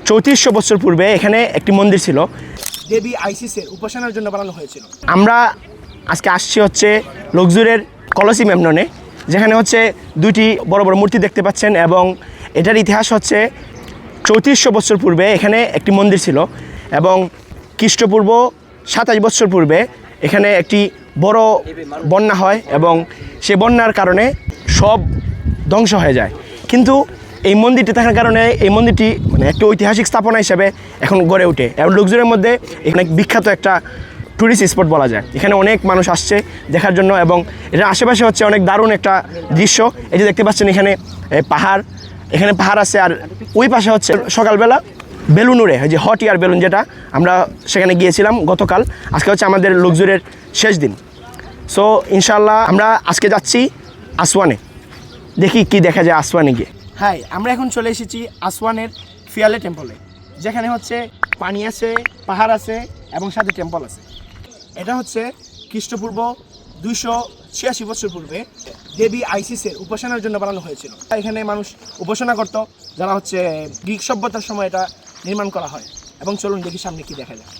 3400 বছর পূর্বে এখানে একটি মন্দির ছিল, দেবী আইসিসের উপাসনার জন্য বানানো হয়েছিল। আমরা আজকে আসছি হচ্ছে লক্সুরের কলোসিয়াম মেমননে, যেখানে হচ্ছে দুইটি বড় বড় মূর্তি দেখতে পাচ্ছেন, এবং এটার ইতিহাস হচ্ছে 3400 বছর পূর্বে এখানে একটি মন্দির ছিল, এবং খ্রিস্টপূর্ব 27 বছর পূর্বে এখানে একটি বড় বন্যা হয়, এবং সে বন্যার কারণে সব ধ্বংস হয়ে যায়। কিন্তু এই মন্দিরটি থাকার কারণে এই মন্দিরটি মানে একটা ঐতিহাসিক স্থাপনা হিসেবে এখন গড়ে ওঠে, এবং লক্সুরের মধ্যে এখানে বিখ্যাত একটা ট্যুরিস্ট স্পট বলা যায়। এখানে অনেক মানুষ আসছে দেখার জন্য, এবং এটার আশেপাশে হচ্ছে অনেক দারুণ একটা দৃশ্য। এই যে দেখতে পাচ্ছেন এখানে পাহাড়, এখানে পাহাড় আছে, আর ওই পাশে হচ্ছে সকালবেলা বেলুন উড়ে, যে হট এয়ার বেলুন, যেটা আমরা সেখানে গিয়েছিলাম গতকাল। আজকে হচ্ছে আমাদের লক্সুরের শেষ দিন। সো ইনশাল্লাহ আমরা আজকে যাচ্ছি আসওয়ানে, দেখি কি দেখা যায় আসওয়ানে গিয়ে। হ্যাঁ, আমরা এখন চলে এসেছি আসওয়ানের ফিয়ালে টেম্পলে, যেখানে হচ্ছে পানি আছে, পাহাড় আছে, এবং সাথে টেম্পল আছে। এটা হচ্ছে খ্রিস্টপূর্ব 286 বছর পূর্বে দেবী আইসিসের উপাসনার জন্য বানানো হয়েছিল। এখানে মানুষ উপাসনা করত, যারা হচ্ছে গ্রিক সভ্যতার সময় এটা নির্মাণ করা হয়। এবং চলুন দেখি সামনে কি দেখা যায়।